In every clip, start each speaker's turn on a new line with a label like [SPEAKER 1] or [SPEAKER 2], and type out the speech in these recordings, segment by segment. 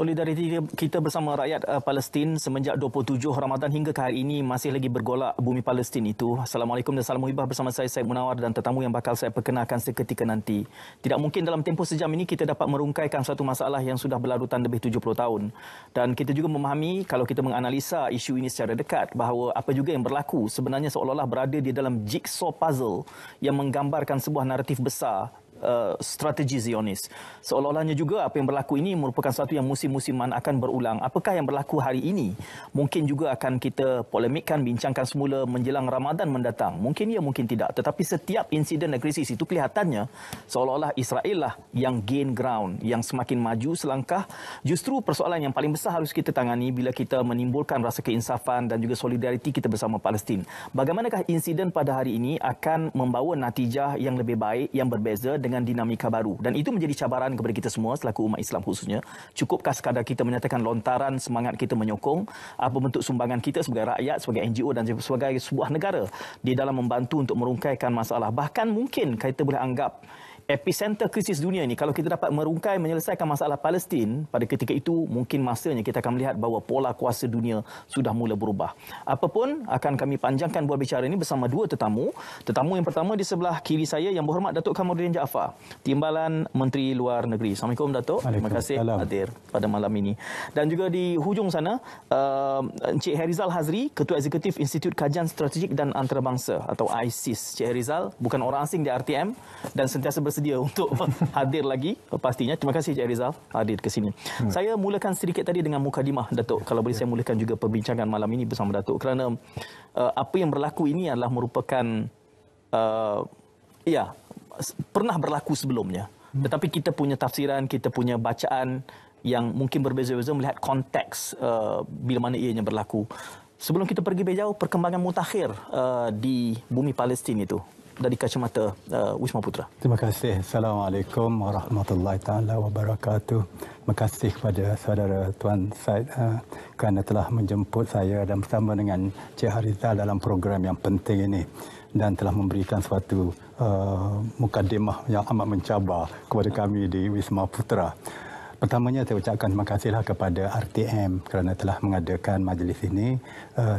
[SPEAKER 1] Solidariti kita bersama rakyat Palestin semenjak 27 Ramadan hingga ke hari ini masih lagi bergolak bumi Palestin itu. Assalamualaikum dan salam muhibah bersama saya Syed Munawar dan tetamu yang bakal saya perkenalkan seketika nanti. Tidak mungkin dalam tempoh sejam ini kita dapat merungkaikan suatu masalah yang sudah berlarutan lebih 70 tahun. Dan kita juga memahami kalau kita menganalisa isu ini secara dekat bahawa apa juga yang berlaku sebenarnya seolah-olah berada di dalam jigsaw puzzle yang menggambarkan sebuah naratif besar strategi Zionis. Seolah-olahnya juga apa yang berlaku ini merupakan sesuatu yang musim-musiman akan berulang. Apakah yang berlaku hari ini? Mungkin juga akan kita polemikkan, bincangkan semula menjelang Ramadan mendatang. Mungkin ya, mungkin tidak. Tetapi setiap insiden dan krisis itu kelihatannya seolah-olah Israel lah yang gain ground, yang semakin maju selangkah. Justru persoalan yang paling besar harus kita tangani bila kita menimbulkan rasa keinsafan dan juga solidariti kita bersama Palestin. Bagaimanakah insiden pada hari ini akan membawa natijah yang lebih baik, yang berbeza dengan dinamika baru, dan itu menjadi cabaran kepada kita semua selaku umat Islam khususnya. Cukupkah sekadar kita menyatakan lontaran semangat kita menyokong apa bentuk sumbangan kita sebagai rakyat, sebagai NGO dan sebagai sebuah negara di dalam membantu untuk merungkaikan masalah? Bahkan mungkin kita boleh anggap epicenter krisis dunia ini, kalau kita dapat merungkai menyelesaikan masalah Palestin, pada ketika itu mungkin masanya kita akan melihat bahawa pola kuasa dunia sudah mula berubah. Apapun, akan kami panjangkan buat bicara ini bersama dua tetamu. Tetamu yang pertama di sebelah kiri saya, Yang Berhormat Datuk Kamarudin Jaafar, Timbalan Menteri Luar Negeri. Assalamualaikum Datuk. Terima kasih hadir pada malam ini. Dan juga di hujung sana, Encik Herizal Hazri, Ketua Eksekutif Institut Kajian Strategik dan Antarabangsa atau ISIS. Encik Herizal bukan orang asing di RTM dan sentiasa bersedia untuk hadir lagi pastinya. Terima kasih Encik Rizal hadir ke sini. Saya mulakan sedikit tadi dengan mukadimah Datuk. Kalau boleh saya mulakan juga perbincangan malam ini bersama Datuk, kerana apa yang berlaku ini adalah merupakan pernah berlaku sebelumnya. Tetapi kita punya tafsiran, kita punya bacaan yang mungkin berbeza-beza melihat konteks bila mana ianya berlaku. Sebelum kita pergi lebih jauh, perkembangan mutakhir di bumi Palestin itu dari kacamata Wisma Putra.
[SPEAKER 2] Terima kasih. Assalamualaikum warahmatullahi taala wabarakatuh. Terima kasih kepada saudara Tuan Syed kerana telah menjemput saya dan bersama dengan Cik Harizal dalam program yang penting ini dan telah memberikan suatu mukadimah yang amat mencabar kepada kami di Wisma Putra. Pertamanya saya ucapkan terima kasihlah kepada RTM kerana telah mengadakan majlis ini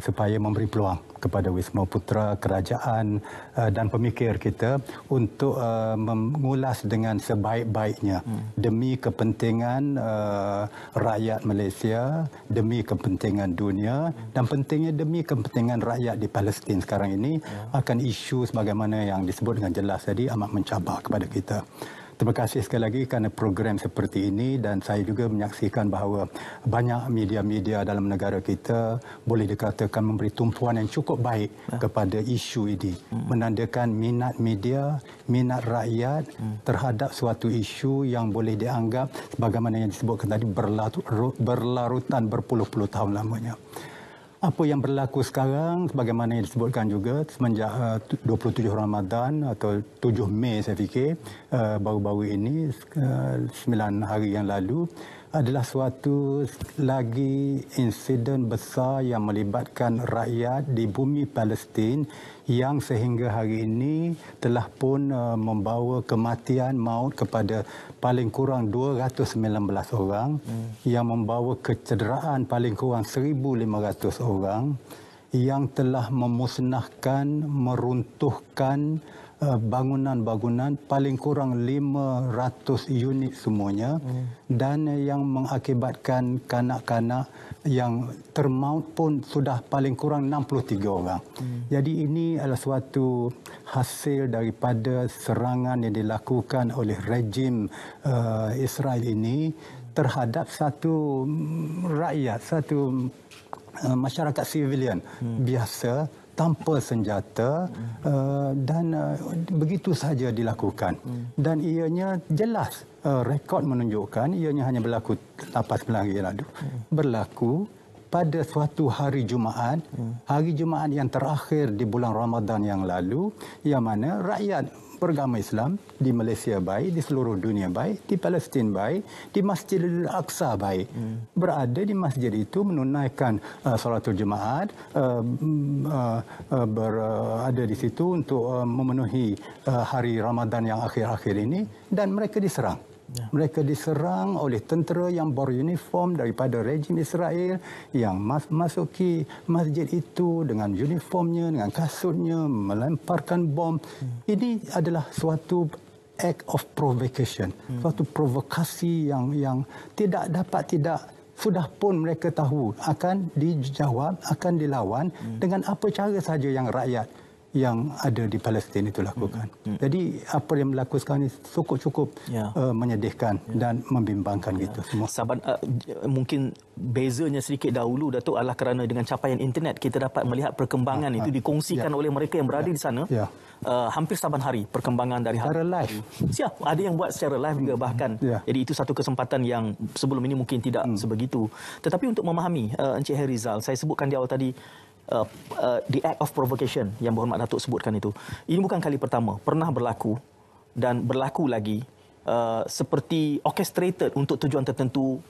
[SPEAKER 2] supaya memberi peluang kepada Wisma Putra, kerajaan dan pemikir kita untuk mengulas dengan sebaik-baiknya demi kepentingan rakyat Malaysia, demi kepentingan dunia dan pentingnya demi kepentingan rakyat di Palestin sekarang ini akan isu sebagaimana yang disebut dengan jelas tadi amat mencabar kepada kita. Terima kasih sekali lagi kerana program seperti ini dan saya juga menyaksikan bahawa banyak media-media dalam negara kita boleh dikatakan memberi tumpuan yang cukup baik kepada isu ini. Menandakan minat media, minat rakyat terhadap suatu isu yang boleh dianggap sebagaimana yang disebutkan tadi berlarutan berpuluh-puluh tahun lamanya. Apa yang berlaku sekarang, sebagaimana yang disebutkan juga, semenjak 27 Ramadan atau 7 Mei saya fikir, baru-baru ini, 9 hari yang lalu, adalah suatu lagi insiden besar yang melibatkan rakyat di bumi Palestin yang sehingga hari ini telah pun membawa kematian maut kepada paling kurang 219 orang, yang membawa kecederaan paling kurang 1,500 orang, yang telah memusnahkan, meruntuhkan bangunan-bangunan paling kurang 500 unit semuanya dan yang mengakibatkan kanak-kanak yang termaut pun sudah paling kurang 63 orang. Jadi ini adalah suatu hasil daripada serangan yang dilakukan oleh rejim Israel ini terhadap satu rakyat, satu masyarakat civilian biasa tanpa senjata dan begitu saja dilakukan. Dan ianya jelas rekod menunjukkan ianya hanya berlaku 8 hari yang lalu. Berlaku pada suatu hari Jumaat, hari Jumaat yang terakhir di bulan Ramadan yang lalu, yang mana rakyat beragama Islam di Malaysia baik, di seluruh dunia baik, di Palestin baik, di Masjidil Aqsa baik, berada di masjid itu menunaikan salatul Jumaat, berada di situ untuk memenuhi hari Ramadan yang akhir-akhir ini, dan mereka diserang Mereka diserang oleh tentera yang beruniform daripada rejim Israel yang masuki masjid itu dengan uniformnya, dengan kasutnya, melemparkan bom. Ini adalah suatu act of provocation, suatu provokasi yang sudah pun mereka tahu akan dijawab, akan dilawan dengan apa cara saja yang rakyat yang ada di Palestin itu lakukan. Jadi apa yang berlaku sekarang ini cukup menyedihkan dan membimbangkan gitu semua.
[SPEAKER 1] Mungkin bezanya sedikit dahulu Datuk adalah kerana dengan capaian internet kita dapat melihat perkembangan itu dikongsikan oleh mereka yang berada di sana. Hampir saban hari perkembangan dari
[SPEAKER 2] secara live.
[SPEAKER 1] Siap, ada yang buat secara live juga bahkan. Jadi itu satu kesempatan yang sebelum ini mungkin tidak sebegitu. Tetapi untuk memahami Encik Herizal, saya sebutkan di awal tadi the act of provocation yang berhormat Datuk sebutkan itu. Ini bukan kali pertama, pernah berlaku dan berlaku lagi seperti orchestrated untuk tujuan tertentu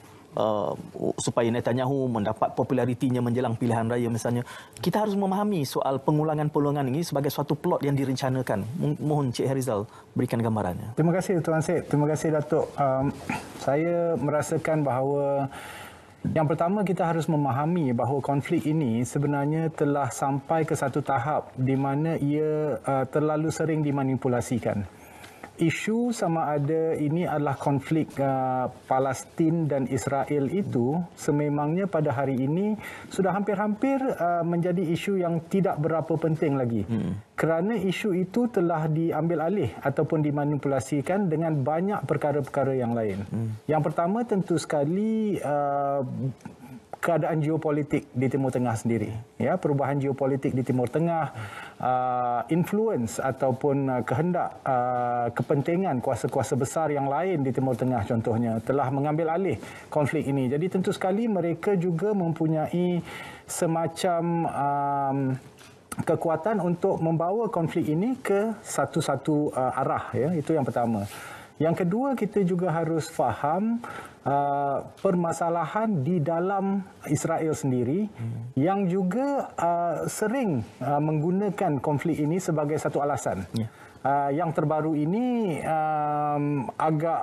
[SPEAKER 1] supaya Netanyahu mendapat popularitinya menjelang pilihan raya misalnya. Kita harus memahami soal pengulangan-pengulangan ini sebagai suatu plot yang direncanakan. Mohon Encik Herizal berikan gambarannya.
[SPEAKER 3] Terima kasih Tuan Syed. Terima kasih Datuk. Saya merasakan bahawa yang pertama kita harus memahami bahawa konflik ini sebenarnya telah sampai ke satu tahap di mana ia terlalu sering dimanipulasikan. Isu sama ada ini adalah konflik Palestin dan Israel itu sememangnya pada hari ini sudah hampir-hampir menjadi isu yang tidak berapa penting lagi. Kerana isu itu telah diambil alih ataupun dimanipulasikan dengan banyak perkara-perkara yang lain. Yang pertama tentu sekali keadaan geopolitik di Timur Tengah sendiri. Ya, perubahan geopolitik di Timur Tengah, influence ataupun kehendak kepentingan kuasa-kuasa besar yang lain di Timur Tengah contohnya telah mengambil alih konflik ini. Jadi tentu sekali mereka juga mempunyai semacam kekuatan untuk membawa konflik ini ke satu-satu arah. Ya, itu yang pertama. Yang kedua, kita juga harus faham permasalahan di dalam Israel sendiri yang juga sering menggunakan konflik ini sebagai satu alasan. Yang terbaru ini agak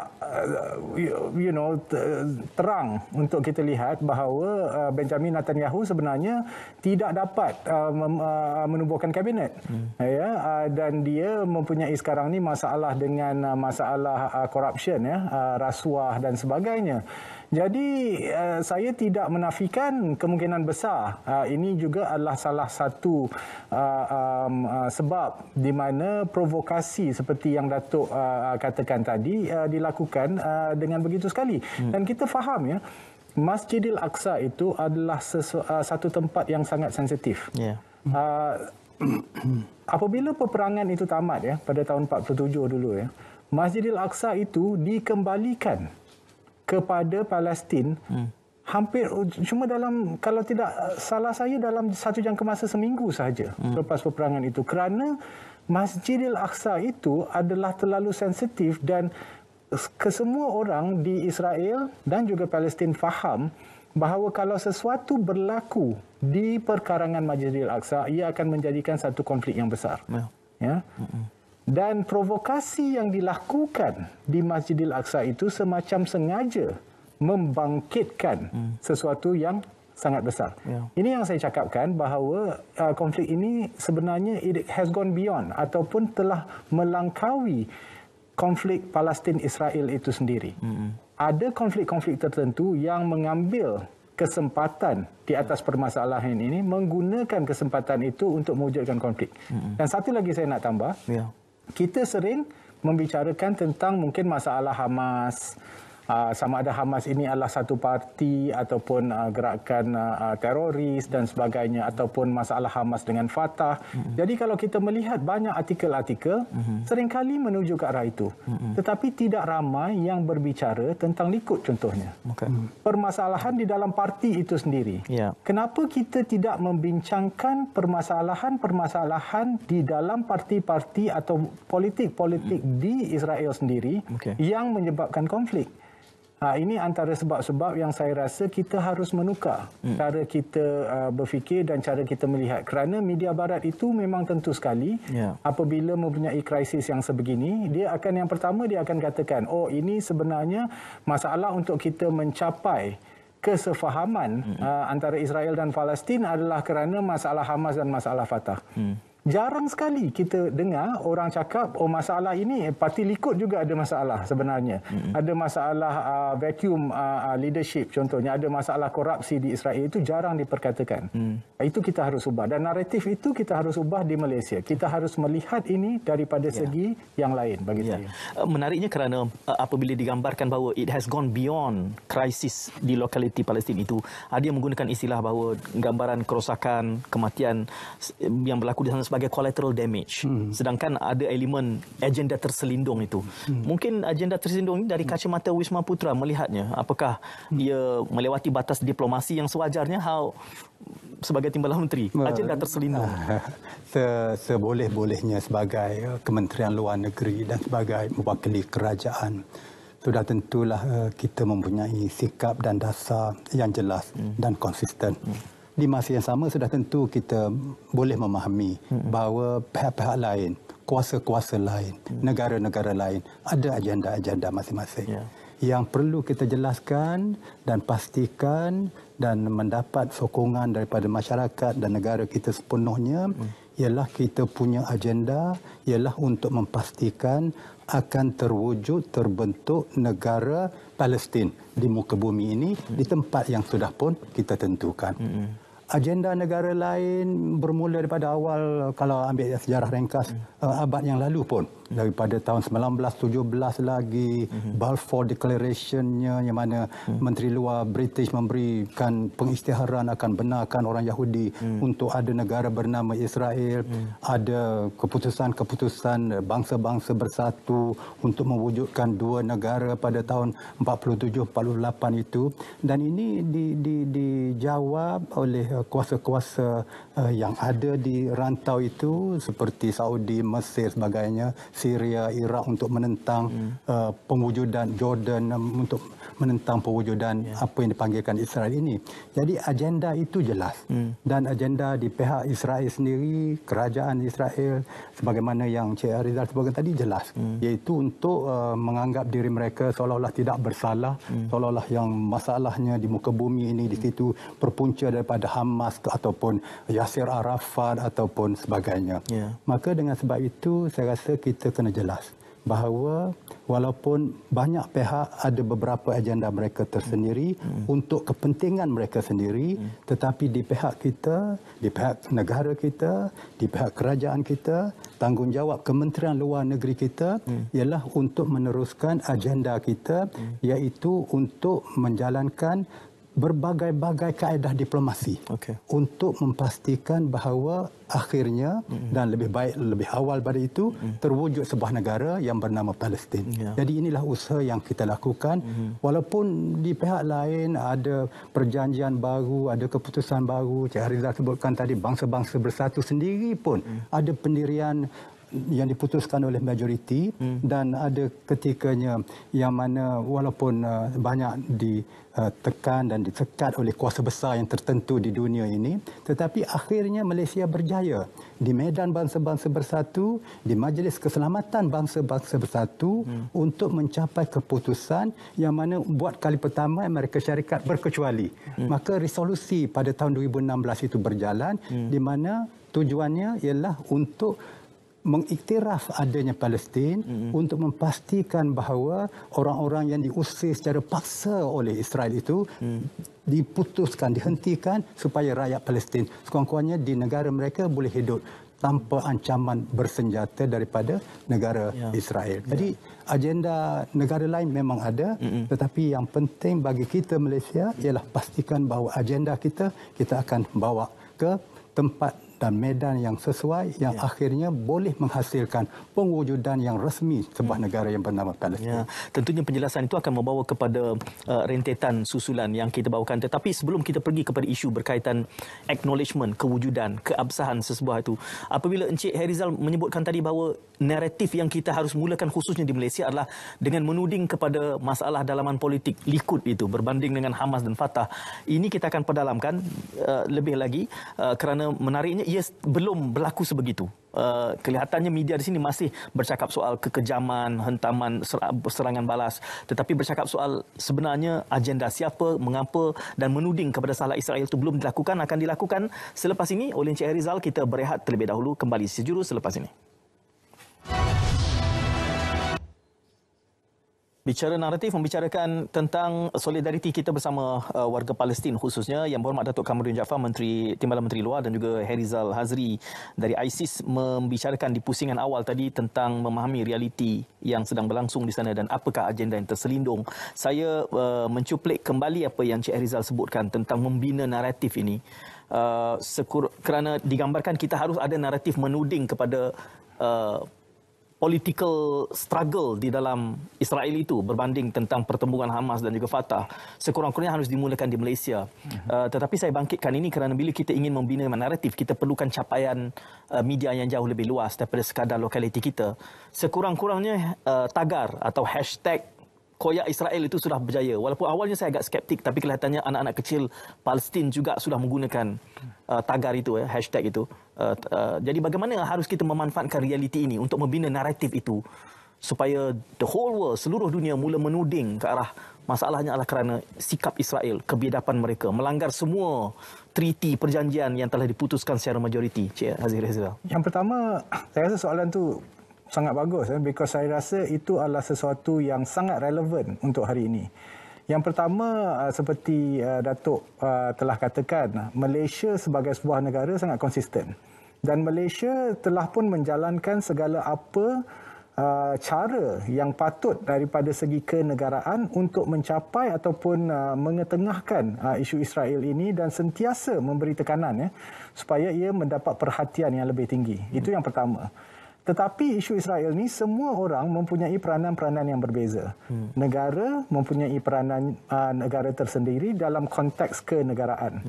[SPEAKER 3] terang untuk kita lihat bahawa Benjamin Netanyahu sebenarnya tidak dapat menubuhkan kabinet. Dan dia mempunyai sekarang ni masalah dengan masalah corruption, rasuah dan sebagainya. Jadi saya tidak menafikan kemungkinan besar ini juga adalah salah satu sebab di mana provokasi seperti yang Datuk katakan tadi dilakukan dengan begitu sekali. Dan kita faham Masjidil Aqsa itu adalah satu tempat yang sangat sensitif. Apabila peperangan itu tamat pada tahun 47 dulu Masjidil Aqsa itu dikembalikan kepada Palestin hampir cuma dalam, kalau tidak salah saya, dalam satu jangka masa seminggu sahaja selepas peperangan itu, kerana Masjidil Aqsa itu adalah terlalu sensitif dan kesemua orang di Israel dan juga Palestin faham bahawa kalau sesuatu berlaku di perkarangan Masjidil Aqsa, ia akan menjadikan satu konflik yang besar. Dan provokasi yang dilakukan di Masjidil Aqsa itu semacam sengaja membangkitkan sesuatu yang sangat besar. Ini yang saya cakapkan bahawa konflik ini sebenarnya it has gone beyond ataupun telah melangkaui konflik Palestin-Israel itu sendiri. Ada konflik-konflik tertentu yang mengambil kesempatan di atas permasalahan ini, menggunakan kesempatan itu untuk mewujudkan konflik. Dan satu lagi saya nak tambah, kita sering membicarakan tentang mungkin masalah Hamas, sama ada Hamas ini adalah satu parti ataupun gerakan teroris dan sebagainya, ataupun masalah Hamas dengan Fatah. Jadi kalau kita melihat banyak artikel-artikel, seringkali menuju ke arah itu. Tetapi tidak ramai yang berbicara tentang Likud contohnya. Permasalahan di dalam parti itu sendiri. Kenapa kita tidak membincangkan permasalahan-permasalahan di dalam parti-parti atau politik-politik di Israel sendiri yang menyebabkan konflik? Ini antara sebab-sebab yang saya rasa kita harus menukar cara kita berfikir dan cara kita melihat. Kerana media barat itu memang tentu sekali apabila mempunyai krisis yang sebegini, dia akan yang pertama dia akan katakan, oh ini sebenarnya masalah untuk kita mencapai kesefahaman antara Israel dan Palestin adalah kerana masalah Hamas dan masalah Fatah. Jarang sekali kita dengar orang cakap, oh masalah ini parti Likud juga ada masalah sebenarnya. Ada masalah vacuum leadership contohnya, ada masalah korupsi di Israel, itu jarang diperkatakan. Itu kita harus ubah, dan naratif itu kita harus ubah di Malaysia. Kita harus melihat ini daripada segi yang lain bagi saya.
[SPEAKER 1] Menariknya kerana apabila digambarkan bahawa it has gone beyond krisis di lokaliti Palestin itu, ada yang menggunakan istilah bahawa gambaran kerosakan, kematian yang berlaku di sana sebagai collateral damage. Sedangkan ada elemen agenda terselindung itu. Mungkin agenda terselindung ini dari kacamata Wisma Putra melihatnya, apakah ia melewati batas diplomasi yang sewajarnya sebagai Timbalan Menteri? Agenda terselindung.
[SPEAKER 2] Seboleh-bolehnya sebagai Kementerian Luar Negeri dan sebagai mewakili kerajaan, sudah tentulah kita mempunyai sikap dan dasar yang jelas dan konsisten. Di masa yang sama sudah tentu kita boleh memahami bahawa pihak-pihak lain, kuasa-kuasa lain, negara-negara lain ada agenda-agenda masing-masing. Yang perlu kita jelaskan dan pastikan dan mendapat sokongan daripada masyarakat dan negara kita sepenuhnya ialah kita punya agenda ialah untuk memastikan akan terbentuk negara Palestin di muka bumi ini di tempat yang sudah pun kita tentukan. Agenda negara lain bermula daripada awal, kalau ambil sejarah ringkas, abad yang lalu pun. Daripada tahun 1917 lagi, Balfour Declaration-nya yang mana Menteri Luar British memberikan pengisytiharan akan benarkan orang Yahudi untuk ada negara bernama Israel. Ada keputusan-keputusan bangsa-bangsa bersatu untuk mewujudkan dua negara pada tahun 47-48 itu. Dan ini dijawab oleh kuasa-kuasa yang ada di rantau itu seperti Saudi, Mesir sebagainya, Syria, Iraq untuk menentang pewujudan Jordan, untuk menentang pewujudan apa yang dipanggilkan Israel ini. Jadi agenda itu jelas. Dan agenda di pihak Israel sendiri, kerajaan Israel, sebagaimana yang Cik Rizal sebutkan tadi jelas. Iaitu untuk menganggap diri mereka seolah-olah tidak bersalah, seolah-olah yang masalahnya di muka bumi ini di situ berpunca daripada Hamas ataupun Yasir Arafat ataupun sebagainya. Maka dengan sebab itu saya rasa kita kena jelas bahawa walaupun banyak pihak ada beberapa agenda mereka tersendiri untuk kepentingan mereka sendiri, tetapi di pihak kita, di pihak negara kita, di pihak kerajaan kita, tanggungjawab Kementerian Luar Negeri kita ialah untuk meneruskan agenda kita, iaitu untuk menjalankan berbagai-bagai kaedah diplomasi untuk memastikan bahawa akhirnya dan lebih baik lebih awal pada itu terwujud sebuah negara yang bernama Palestin. Jadi inilah usaha yang kita lakukan, walaupun di pihak lain ada perjanjian baru, ada keputusan baru. Cik Harizal sebutkan tadi bangsa-bangsa bersatu sendiri pun ada pendirian yang diputuskan oleh majoriti dan ada ketikanya yang mana walaupun banyak ditekan dan disekat oleh kuasa besar yang tertentu di dunia ini, tetapi akhirnya Malaysia berjaya di Medan Bangsa-Bangsa Bersatu, di Majlis Keselamatan Bangsa-Bangsa Bersatu untuk mencapai keputusan yang mana buat kali pertama Amerika Syarikat berkecuali. Maka resolusi pada tahun 2016 itu berjalan di mana tujuannya ialah untuk mengiktiraf adanya Palestin untuk memastikan bahawa orang-orang yang diusir secara paksa oleh Israel itu diputuskan, dihentikan supaya rakyat Palestin sekurang-kurangnya di negara mereka boleh hidup tanpa ancaman bersenjata daripada negara Israel. Jadi agenda negara lain memang ada, tetapi yang penting bagi kita Malaysia ialah pastikan bahawa agenda kita akan bawa ke tempat dan medan yang sesuai yang akhirnya boleh menghasilkan pewujudan yang resmi sebuah negara yang bernama Palestin.
[SPEAKER 1] Tentunya penjelasan itu akan membawa kepada rentetan susulan yang kita bawakan. Tetapi sebelum kita pergi kepada isu berkaitan acknowledgement, kewujudan, keabsahan sesebuah itu, apabila Encik Herizal menyebutkan tadi bahawa naratif yang kita harus mulakan khususnya di Malaysia adalah dengan menuding kepada masalah dalaman politik Likud itu berbanding dengan Hamas dan Fatah. Ini kita akan perdalamkan lebih lagi kerana menariknya ia belum berlaku sebegitu. Kelihatannya media di sini masih bercakap soal kekejaman, hentaman, serangan balas, tetapi bercakap soal sebenarnya agenda siapa, mengapa dan menuding kepada salah Israel itu belum dilakukan, akan dilakukan selepas ini oleh Encik Herizal. Kita berehat terlebih dahulu, kembali sejurus selepas ini. Bicara naratif, membicarakan tentang solidariti kita bersama warga Palestin khususnya. Yang Berhormat Datuk Kamarudin Jaafar, Timbalan Menteri Luar, dan juga Herizal Hazri dari ISIS membicarakan di pusingan awal tadi tentang memahami realiti yang sedang berlangsung di sana dan apakah agenda yang terselindung. Saya mencuplik kembali apa yang Encik Herizal sebutkan tentang membina naratif ini. Kerana digambarkan kita harus ada naratif menuding kepada political struggle di dalam Israel itu berbanding tentang pertembungan Hamas dan juga Fatah. Sekurang-kurangnya harus dimulakan di Malaysia. Tetapi saya bangkitkan ini kerana bila kita ingin membina naratif, kita perlukan capaian media yang jauh lebih luas daripada sekadar lokaliti kita. Sekurang-kurangnya tagar atau hashtag koyak Israel itu sudah berjaya. Walaupun awalnya saya agak skeptik, tapi kelihatannya anak-anak kecil Palestin juga sudah menggunakan tagar itu, hashtag itu. Jadi bagaimana harus kita memanfaatkan realiti ini untuk membina naratif itu supaya the whole world, seluruh dunia mula menuding ke arah masalahnya adalah kerana sikap Israel, kebiadapan mereka, melanggar semua treaty, perjanjian yang telah diputuskan secara majoriti. Cik Herizal.
[SPEAKER 3] Yang pertama, saya rasa soalan tu sangat bagus, because saya rasa itu adalah sesuatu yang sangat relevan untuk hari ini. Yang pertama, seperti Datuk telah katakan, Malaysia sebagai sebuah negara sangat konsisten. Dan Malaysia telah pun menjalankan segala apa cara yang patut daripada segi kenegaraan untuk mencapai ataupun mengetengahkan isu Israel ini dan sentiasa memberi tekanan supaya ia mendapat perhatian yang lebih tinggi. Itu yang pertama. Tetapi isu Israel ni semua orang mempunyai peranan-peranan yang berbeza. Negara mempunyai peranan negara tersendiri dalam konteks kenegaraan.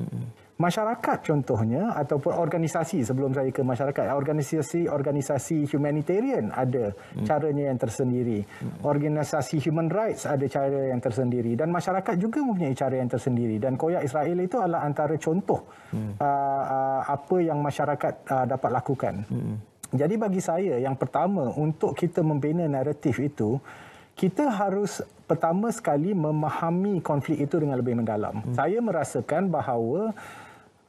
[SPEAKER 3] Masyarakat contohnya ataupun organisasi, sebelum saya ke masyarakat, organisasi humanitarian ada caranya yang tersendiri. Organisasi human rights ada cara yang tersendiri dan masyarakat juga mempunyai cara yang tersendiri dan koyak Israel itu adalah antara contoh apa yang masyarakat dapat lakukan. Jadi bagi saya yang pertama untuk kita membina naratif itu, kita harus pertama sekali memahami konflik itu dengan lebih mendalam. Saya merasakan bahawa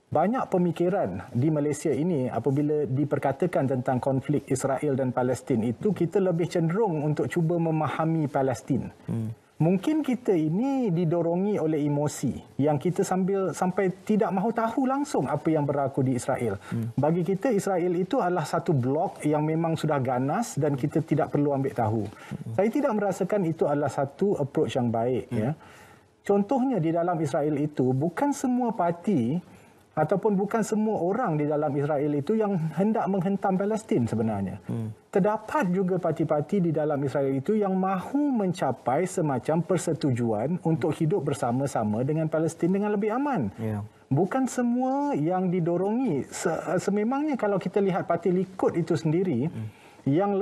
[SPEAKER 3] banyak pemikiran di Malaysia ini apabila diperkatakan tentang konflik Israel dan Palestin itu, kita lebih cenderung untuk cuba memahami Palestin. Mungkin kita ini didorongi oleh emosi yang kita sampai tidak mahu tahu langsung apa yang berlaku di Israel. Bagi kita, Israel itu adalah satu blok yang memang sudah ganas dan kita tidak perlu ambil tahu. Saya tidak merasakan itu adalah satu approach yang baik. Contohnya di dalam Israel itu, bukan semua parti ataupun bukan semua orang di dalam Israel itu yang hendak menghentam Palestin sebenarnya. Terdapat juga parti-parti di dalam Israel itu yang mahu mencapai semacam persetujuan untuk hidup bersama-sama dengan Palestin dengan lebih aman. Bukan semua yang didorongi. Sememangnya kalau kita lihat parti Likud itu sendiri, yang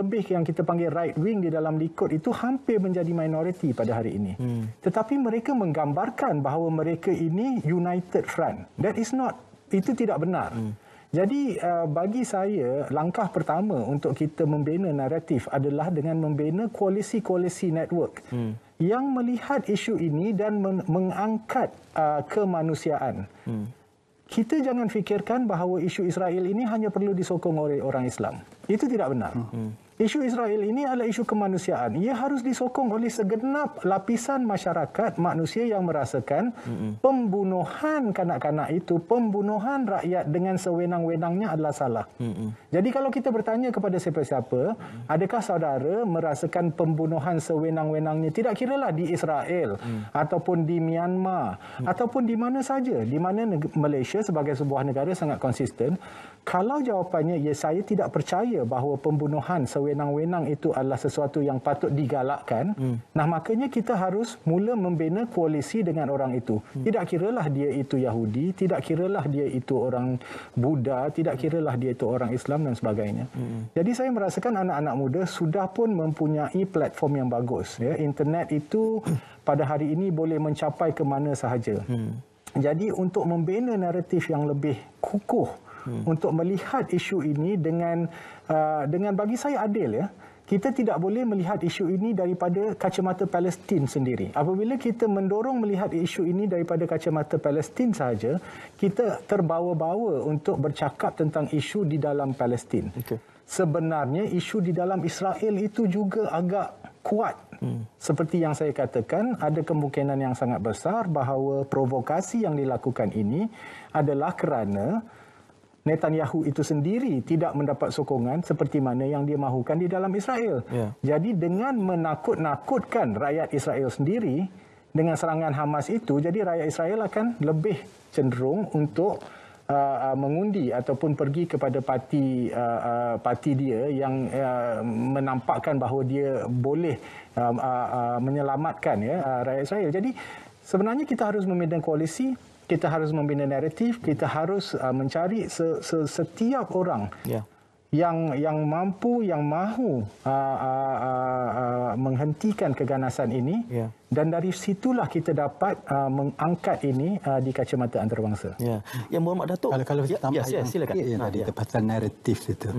[SPEAKER 3] kita panggil right wing di dalam Likud itu hampir menjadi minoriti pada hari ini. Tetapi mereka menggambarkan bahawa mereka ini united front. Itu tidak benar. Jadi bagi saya langkah pertama untuk kita membina naratif adalah dengan membina koalisi-koalisi network yang melihat isu ini dan mengangkat kemanusiaan. Kita jangan fikirkan bahawa isu Israel ini hanya perlu disokong oleh orang Islam. Itu tidak benar. Isu Israel ini adalah isu kemanusiaan. Ia harus disokong oleh segenap lapisan masyarakat manusia yang merasakan pembunuhan kanak-kanak itu, pembunuhan rakyat dengan sewenang-wenangnya adalah salah. Jadi kalau kita bertanya kepada siapa-siapa, adakah saudara merasakan pembunuhan sewenang-wenangnya, tidak kiralah di Israel ataupun di Myanmar ataupun di mana saja, di mana Malaysia sebagai sebuah negara sangat konsisten, Kalau jawapannya ya saya tidak percaya bahawa pembunuhan sewenang-wenang itu adalah sesuatu yang patut digalakkan, nah makanya kita harus mula membina koalisi dengan orang itu. Tidak kiralah dia itu Yahudi, tidak kiralah dia itu orang Buddha, tidak kiralah dia itu orang Islam dan sebagainya. Jadi saya merasakan anak-anak muda sudah pun mempunyai platform yang bagus. Ya. Internet itu pada hari ini boleh mencapai ke mana sahaja. Jadi untuk membina naratif yang lebih kukuh, untuk melihat isu ini dengan bagi saya adil, ya. Kita tidak boleh melihat isu ini daripada kacamata Palestin sendiri. Apabila kita mendorong melihat isu ini daripada kacamata Palestin sahaja, kita terbawa-bawa untuk bercakap tentang isu di dalam Palestin. Sebenarnya isu di dalam Israel itu juga agak kuat. Seperti yang saya katakan, ada kemungkinan yang sangat besar bahawa provokasi yang dilakukan ini adalah kerana Netanyahu itu sendiri tidak mendapat sokongan seperti mana yang dia mahukan di dalam Israel. Jadi dengan menakut-nakutkan rakyat Israel sendiri dengan serangan Hamas itu, jadi rakyat Israel akan lebih cenderung untuk mengundi ataupun pergi kepada parti dia yang menampakkan bahawa dia boleh menyelamatkan rakyat Israel. Jadi sebenarnya kita harus membina koalisi, kita harus membina naratif, kita harus mencari setiap orang yang mampu, yang mahu menghentikan keganasan ini, dan dari situlah kita dapat mengangkat ini di kacamata antarabangsa.
[SPEAKER 1] Yang Muhammad Datuk.
[SPEAKER 2] Kalau
[SPEAKER 1] silakan.
[SPEAKER 2] Tadi pasal naratif itu,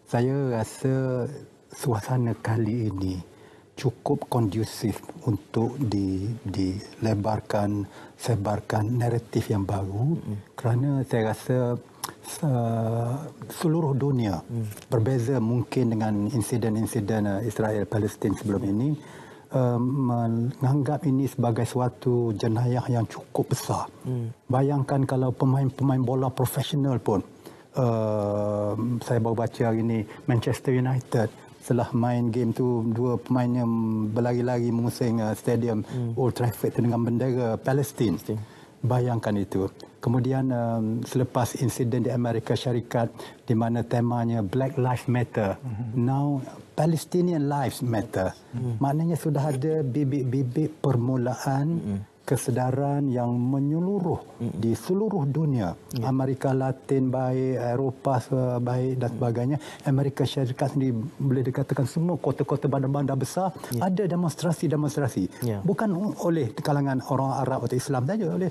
[SPEAKER 2] saya rasa suasana kali ini cukup kondusif untuk dilebarkan, sebarkan naratif yang baru, kerana saya rasa seluruh dunia berbeza mungkin dengan insiden-insiden Israel Palestin sebelum ini, menganggap ini sebagai suatu jenayah yang cukup besar. Bayangkan kalau pemain-pemain bola profesional pun, saya baru baca hari ini Manchester United setelah main game tu, dua pemainnya berlari-lari mengusung stadium Old Trafford dengan bendera Palestin. Bayangkan itu. Kemudian selepas insiden di Amerika Syarikat di mana temanya Black Lives Matter, now Palestinian Lives Matter. Maknanya sudah ada bibit-bibit permulaan kesedaran yang menyeluruh di seluruh dunia. Amerika Latin baik, Eropah baik dan sebagainya. Amerika Syarikat sendiri boleh dikatakan semua kota-kota bandar-bandar besar ada demonstrasi-demonstrasi. Bukan oleh kalangan orang Arab atau Islam saja, oleh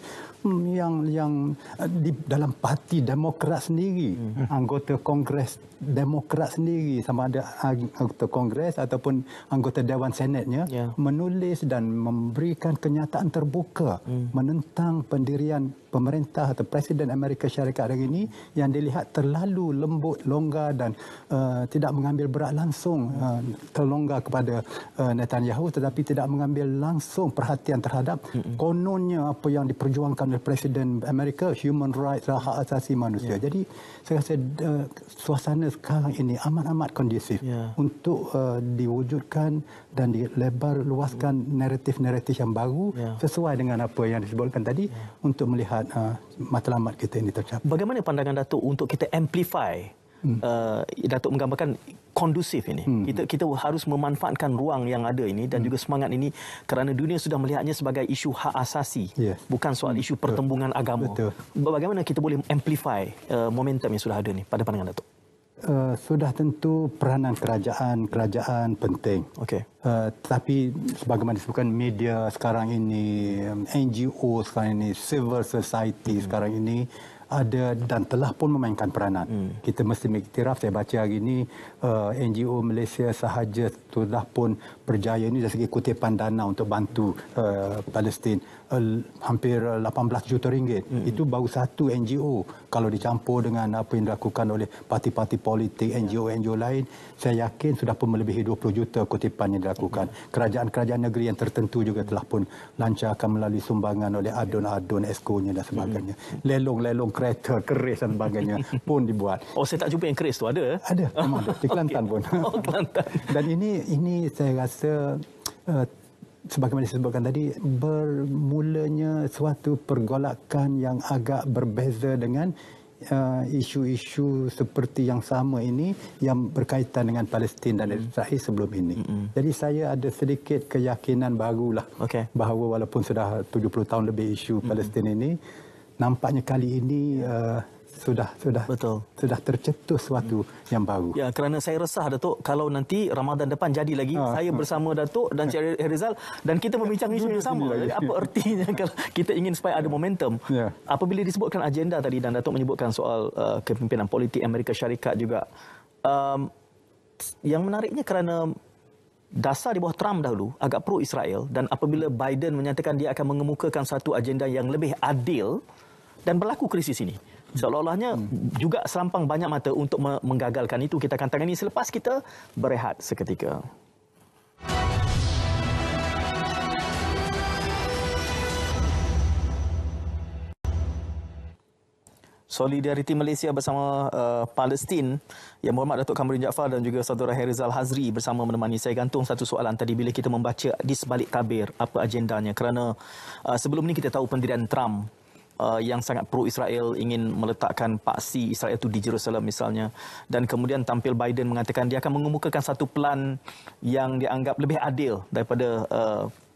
[SPEAKER 2] yang di dalam parti Demokrat sendiri, anggota Kongres Demokrat sendiri, sama ada anggota Kongres ataupun anggota Dewan Senatnya, menulis dan memberikan kenyataan terbuka menentang pendirian pemerintah atau Presiden Amerika Syarikat hari ini yang dilihat terlalu lembut, longgar dan tidak mengambil berat langsung, terlonggar kepada Netanyahu, tetapi tidak mengambil langsung perhatian terhadap kononnya apa yang diperjuangkan oleh Presiden Amerika, human rights, hak asasi manusia. Jadi saya rasa suasana sekarang ini amat-amat kondusif untuk diwujudkan dan dilebar luaskan naratif-naratif yang baru sesuai dengan apa yang disebutkan tadi untuk melihat matlamat kita ini tercapai.
[SPEAKER 1] Bagaimana pandangan Datuk untuk kita amplify? Datuk menggambarkan kondusif ini. Kita harus memanfaatkan ruang yang ada ini dan juga semangat ini kerana dunia sudah melihatnya sebagai isu hak asasi, bukan soal isu pertembungan agama. Bagaimana kita boleh amplify momentum yang sudah ada ni pada pandangan Datuk?
[SPEAKER 2] Sudah tentu peranan kerajaan penting. Tapi sebagaimana disebutkan media sekarang ini, NGO sekarang ini, civil society sekarang ini ada dan telah pun memainkan peranan. Kita mesti mengiktiraf, saya baca hari ini NGO Malaysia sahaja sudah pun berjaya ini dari segi kutipan dana untuk bantu Palestin hampir 18 juta ringgit. Itu baru satu NGO. Kalau dicampur dengan apa yang dilakukan oleh parti-parti politik, NGO-NGO lain, saya yakin sudah pun melebihi 20 juta kutipan yang dilakukan. Kerajaan-kerajaan negeri yang tertentu juga telah pun lancarkan melalui sumbangan oleh adun-adun, esko-nya dan sebagainya. Lelong-lelong kereta, keris dan sebagainya pun dibuat.
[SPEAKER 1] Oh, saya tak jumpa yang keris tu, ada?
[SPEAKER 2] Ada, memang ada. Di Kelantan pun.
[SPEAKER 1] Kelantan.
[SPEAKER 2] Dan ini saya rasa sebagaimana disebutkan tadi, bermulanya suatu pergolakan yang agak berbeza dengan isu-isu seperti yang sama ini yang berkaitan dengan Palestin dan Israel sebelum ini. Jadi saya ada sedikit keyakinan barulah bahawa walaupun sudah 70 tahun lebih isu Palestin ini, nampaknya kali ini sudah tercetus sesuatu yang baru.
[SPEAKER 1] Ya, kerana saya resah Datuk kalau nanti Ramadan depan jadi lagi saya bersama Datuk dan Cik Herizal dan kita membincang isu yang sama. Jadi apa ertinya kalau kita ingin supaya ada momentum? Apabila disebutkan agenda tadi dan Datuk menyebutkan soal kepimpinan politik Amerika Syarikat juga, yang menariknya kerana dasar di bawah Trump dahulu agak pro Israel, dan apabila Biden menyatakan dia akan mengemukakan satu agenda yang lebih adil dan berlaku krisis ini, seolah-olahnya juga selampang banyak mata untuk menggagalkan itu. Kita akan tangani selepas kita berehat seketika. Solidariti Malaysia bersama Palestin. Yang berhormat Datuk Kamrudin Jaafar dan juga saudara Herizal Hazri bersama menemani saya. Gantung satu soalan tadi bila kita membaca di sebalik tabir apa agendanya, kerana sebelum ni kita tahu pendirian Trump yang sangat pro-Israel, ingin meletakkan paksi Israel itu di Jerusalem misalnya, dan kemudian tampil Biden mengatakan dia akan mengemukakan satu plan yang dianggap lebih adil daripada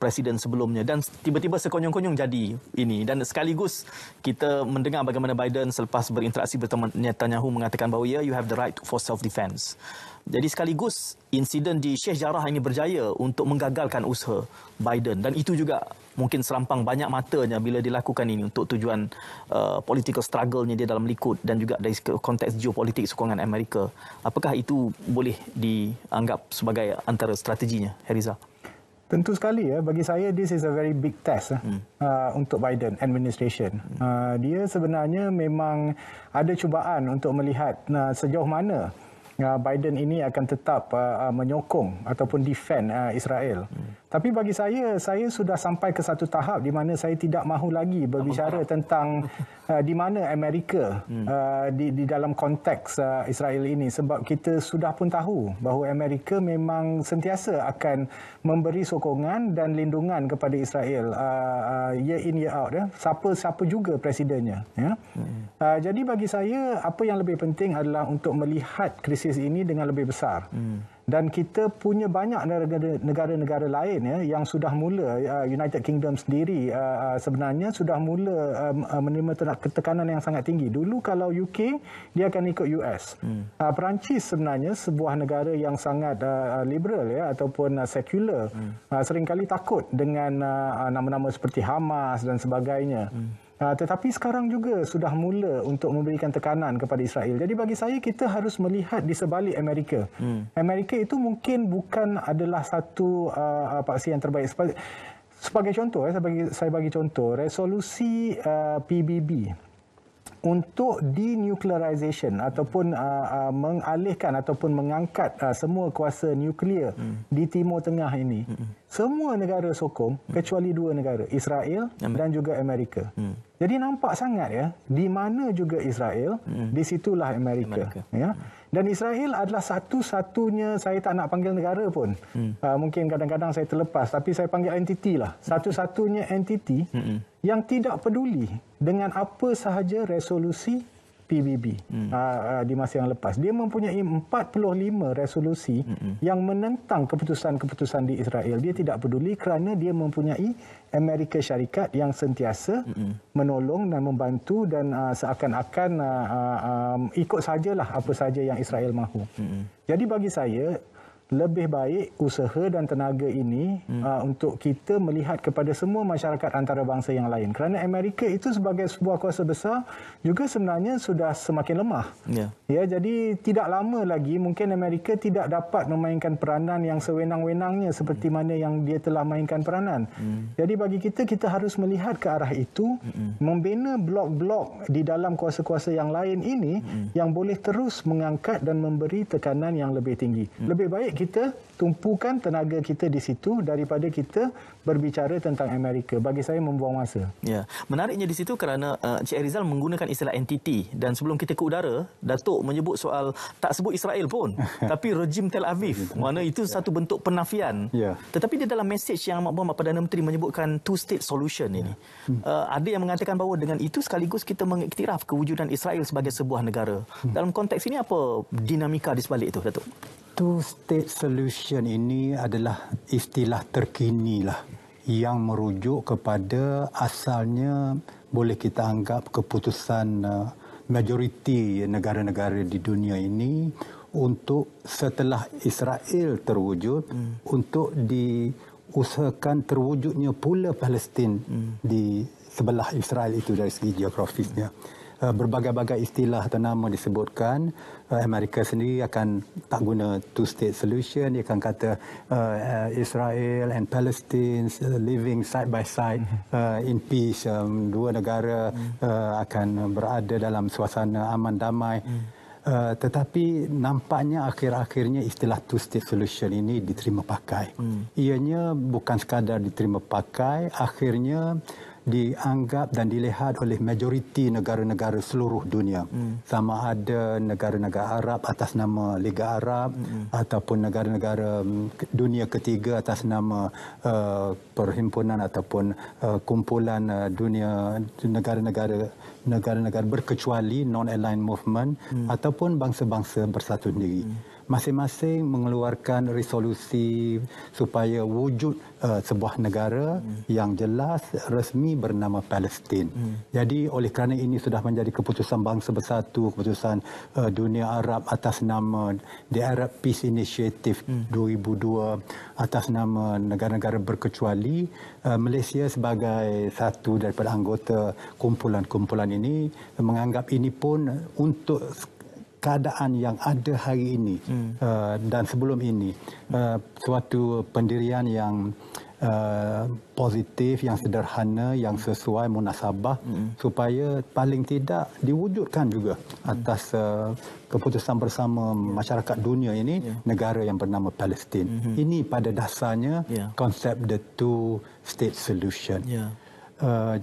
[SPEAKER 1] presiden sebelumnya, dan tiba-tiba sekonyong-konyong jadi ini. Dan sekaligus kita mendengar bagaimana Biden selepas berinteraksi bersama Netanyahu mengatakan bahawa you have the right for self-defense. Jadi sekaligus insiden di Sheikh Jarrah ini berjaya untuk menggagalkan usaha Biden, dan itu juga mungkin selampang banyak matanya bila dilakukan ini untuk tujuan political struggle-nya dia dalam Likud dan juga dari konteks geopolitik sokongan Amerika. Apakah itu boleh dianggap sebagai antara strateginya, Herizal?
[SPEAKER 3] Tentu sekali ya, bagi saya this is a very big test untuk Biden administration. Dia sebenarnya memang ada cubaan untuk melihat sejauh mana Biden ini akan tetap menyokong ataupun defend Israel. Tapi bagi saya sudah sampai ke satu tahap di mana saya tidak mahu lagi berbicara tentang di mana Amerika di dalam konteks Israel ini, sebab kita sudah pun tahu bahawa Amerika memang sentiasa akan memberi sokongan dan lindungan kepada Israel year in year out, siapa juga presidennya, ya. Jadi bagi saya apa yang lebih penting adalah untuk melihat krisis ini dengan lebih besar. Dan kita punya banyak negara-negara lain ya yang sudah mula, United Kingdom sendiri sebenarnya sudah mula menerima tekanan yang sangat tinggi. Dulu kalau UK dia akan ikut US. Perancis sebenarnya sebuah negara yang sangat liberal ya ataupun sekular, seringkali takut dengan nama-nama seperti Hamas dan sebagainya. Tetapi sekarang juga sudah mula untuk memberikan tekanan kepada Israel. Jadi bagi saya kita harus melihat di sebalik Amerika. Amerika itu mungkin bukan adalah satu paksi yang terbaik. Sebagai contoh, saya bagi contoh resolusi PBB untuk denuclearization ataupun mengalihkan ataupun mengangkat semua kuasa nuklear di Timur Tengah ini. Semua negara sokong kecuali dua negara, Israel dan juga Amerika. Jadi nampak sangat ya, di mana juga Israel, di situlah Amerika. Ya. Dan Israel adalah satu-satunya, saya tak nak panggil negara pun. Mungkin kadang-kadang saya terlepas, tapi saya panggil entiti lah. Satu-satunya entiti yang tidak peduli dengan apa sahaja resolusi PBB di masa yang lepas. Dia mempunyai 45 resolusi yang menentang keputusan-keputusan di Israel. Dia tidak peduli kerana dia mempunyai Amerika Syarikat yang sentiasa menolong dan membantu dan seakan-akan ikut sajalah apa saja yang Israel mahu. Jadi bagi saya lebih baik usaha dan tenaga ini untuk kita melihat kepada semua masyarakat antarabangsa yang lain. Kerana Amerika itu sebagai sebuah kuasa besar juga sebenarnya sudah semakin lemah. Ya, jadi tidak lama lagi mungkin Amerika tidak dapat memainkan peranan yang sewenang-wenangnya seperti mana yang dia telah mainkan peranan. Jadi bagi kita harus melihat ke arah itu, membina blok-blok di dalam kuasa-kuasa yang lain ini yang boleh terus mengangkat dan memberi tekanan yang lebih tinggi. Lebih baik baik kita tumpukan tenaga kita di situ daripada kita berbicara tentang Amerika. Bagi saya membuang masa.
[SPEAKER 1] Ya, menariknya di situ kerana Cik Rizal menggunakan istilah entiti, dan sebelum kita ke udara, Datuk menyebut soal tak sebut Israel pun, tapi rejim Tel Aviv. Mana itu satu bentuk penafian.
[SPEAKER 2] Ya.
[SPEAKER 1] Tetapi di dalam mesej yang Muhammad Perdana Menteri menyebutkan two-state solution ini, ada yang mengatakan bahawa dengan itu sekaligus kita mengiktiraf kewujudan Israel sebagai sebuah negara. Dalam konteks ini apa dinamika di sebalik itu, Datuk?
[SPEAKER 2] Two-state solution ini adalah istilah terkini lah yang merujuk kepada asalnya boleh kita anggap keputusan majoriti negara-negara di dunia ini untuk setelah Israel terwujud untuk diusahakan terwujudnya pula Palestin di sebelah Israel itu dari segi geografisnya. Berbagai-bagai istilah atau nama disebutkan. Amerika sendiri akan tak guna two-state solution. Dia akan kata Israel and Palestine living side by side in peace. Dua negara akan berada dalam suasana aman damai. Tetapi nampaknya akhir-akhirnya istilah two-state solution ini diterima pakai. Ianya bukan sekadar diterima pakai, akhirnya dianggap dan dilihat oleh majoriti negara-negara seluruh dunia. Sama ada negara-negara Arab atas nama Liga Arab ataupun negara-negara dunia ketiga atas nama perhimpunan ataupun kumpulan dunia negara-negara berkecuali non-aligned movement ataupun bangsa-bangsa bersatu sendiri. Masing-masing mengeluarkan resolusi supaya wujud sebuah negara yang jelas resmi bernama Palestin. Jadi oleh kerana ini sudah menjadi keputusan bangsa bersatu, keputusan dunia Arab atas nama The Arab Peace Initiative 2002 atas nama negara-negara berkecuali, Malaysia sebagai satu daripada anggota kumpulan-kumpulan ini menganggap ini pun untuk keadaan yang ada hari ini dan sebelum ini suatu pendirian yang positif, yang sederhana, yang sesuai munasabah supaya paling tidak diwujudkan juga atas keputusan bersama masyarakat dunia ini negara yang bernama Palestin. Ini pada dasarnya konsep the two-state solution.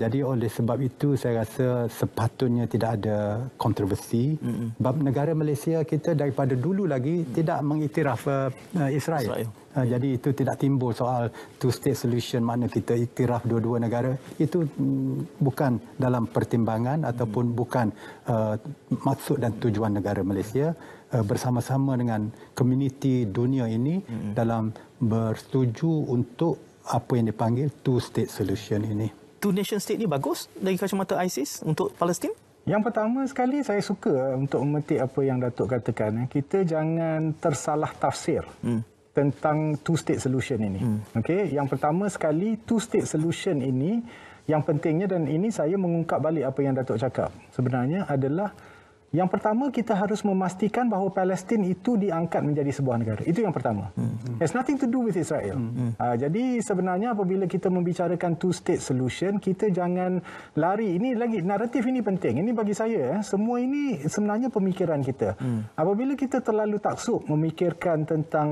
[SPEAKER 2] Jadi oleh sebab itu saya rasa sepatutnya tidak ada kontroversi. Sebab negara Malaysia kita daripada dulu lagi tidak mengiktiraf Israel. Jadi itu tidak timbul soal two-state solution, makna kita iktiraf dua-dua negara. Itu bukan dalam pertimbangan ataupun bukan maksud dan tujuan negara Malaysia. Bersama-sama dengan komuniti dunia ini dalam bersetuju untuk apa yang dipanggil two-state solution ini.
[SPEAKER 1] Two nation state ni bagus dari kacamata ISIS untuk Palestin?
[SPEAKER 3] Yang pertama sekali saya suka untuk memetik apa yang Datuk katakan. Kita jangan tersalah tafsir tentang two-state solution ini. Okey, yang pertama sekali two-state solution ini yang pentingnya, dan ini saya mengungkap balik apa yang Datuk cakap. Sebenarnya adalah yang pertama kita harus memastikan bahawa Palestin itu diangkat menjadi sebuah negara. Itu yang pertama. Has nothing to do with Israel. Jadi sebenarnya apabila kita membicarakan two-state solution, kita jangan lari. Ini lagi, naratif ini penting. Ini bagi saya, semua ini sebenarnya pemikiran kita. Apabila kita terlalu taksub memikirkan tentang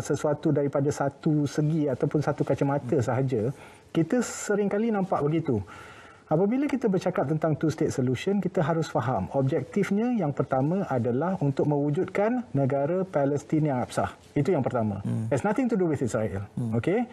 [SPEAKER 3] sesuatu daripada satu segi ataupun satu kacamata sahaja, kita seringkali nampak begitu. Apabila kita bercakap tentang two-state solution, kita harus faham objektifnya yang pertama adalah untuk mewujudkan negara Palestin yang absah. Itu yang pertama. Has nothing to do with Israel. Okay?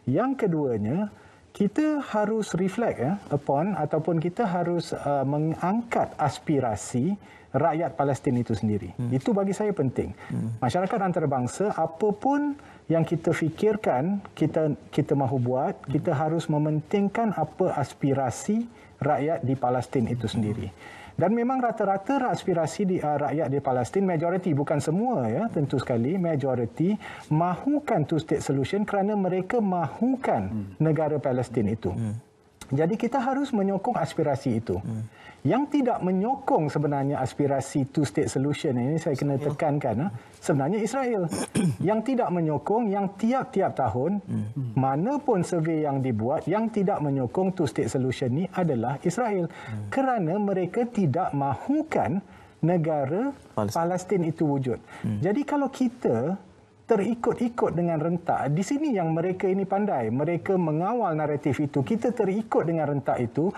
[SPEAKER 3] Yang keduanya, kita harus reflect upon ataupun kita harus mengangkat aspirasi rakyat Palestin itu sendiri. Itu bagi saya penting. Masyarakat antarabangsa, apapun yang kita fikirkan, kita mahu buat, kita harus mementingkan apa aspirasi rakyat di Palestin itu sendiri. Dan memang rata-rata aspirasi rakyat di Palestin, majoriti, bukan semua tentu sekali, majoriti mahukan two-state solution kerana mereka mahukan negara Palestin itu. Jadi kita harus menyokong aspirasi itu. Yang tidak menyokong sebenarnya aspirasi two-state solution ini, saya kena tekankan, sebenarnya Israel. Yang tidak menyokong, yang tiap-tiap tahun, manapun survei yang dibuat, yang tidak menyokong two-state solution ini adalah Israel. Kerana mereka tidak mahukan negara Palestin itu wujud. Jadi kalau kita terikut-ikut dengan rentak, di sini yang mereka ini pandai, mereka mengawal naratif itu, kita terikut dengan rentak itu.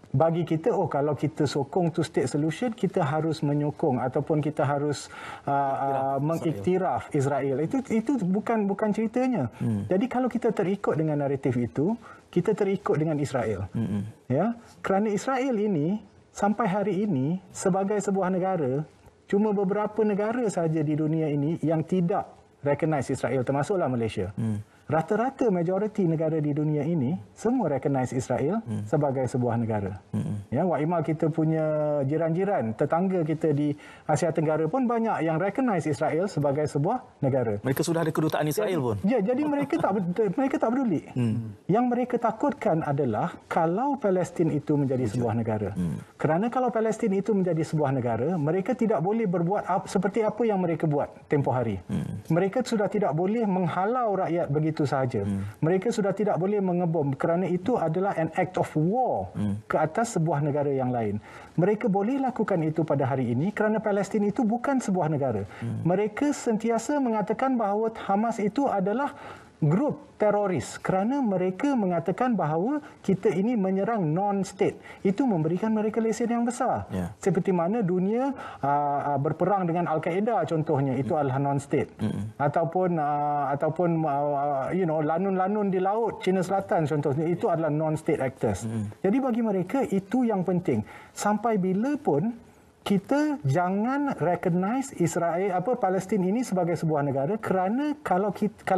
[SPEAKER 3] Bagi kita, kalau kita sokong two state solution, kita harus menyokong ataupun kita harus mengiktiraf Israel. Itu bukan ceritanya. Jadi kalau kita terikut dengan naratif itu, kita terikut dengan Israel. Ya, kerana Israel ini sampai hari ini sebagai sebuah negara, cuma beberapa negara saja di dunia ini yang tidak recognize Israel, termasuklah Malaysia. Rata-rata majoriti negara di dunia ini semua recognize Israel sebagai sebuah negara. Ya, Wak Imal, kita punya jiran-jiran, tetangga kita di Asia Tenggara pun banyak yang recognize Israel sebagai sebuah negara.
[SPEAKER 1] Mereka sudah ada kedutaan Israel pun.
[SPEAKER 3] Ya, jadi mereka tak peduli. Yang mereka takutkan adalah kalau Palestin itu menjadi sebuah negara. Kerana kalau Palestin itu menjadi sebuah negara, mereka tidak boleh berbuat seperti apa yang mereka buat tempoh hari. Mereka sudah tidak boleh menghalau rakyat begitu sahaja. Mereka sudah tidak boleh mengebom kerana itu adalah an act of war ke atas sebuah negara yang lain. Mereka boleh lakukan itu pada hari ini kerana Palestin itu bukan sebuah negara. Mereka sentiasa mengatakan bahawa Hamas itu adalah grup teroris kerana mereka mengatakan bahawa kita ini menyerang non-state. Itu memberikan mereka lesen yang besar. Seperti mana dunia berperang dengan Al-Qaeda contohnya, itu adalah non-state. Ataupun lanun-lanun di laut China Selatan contohnya, itu adalah non-state actors. Jadi bagi mereka itu yang penting. Sampai bila pun kita jangan recognize Israel Palestin ini sebagai sebuah negara, kerana kalau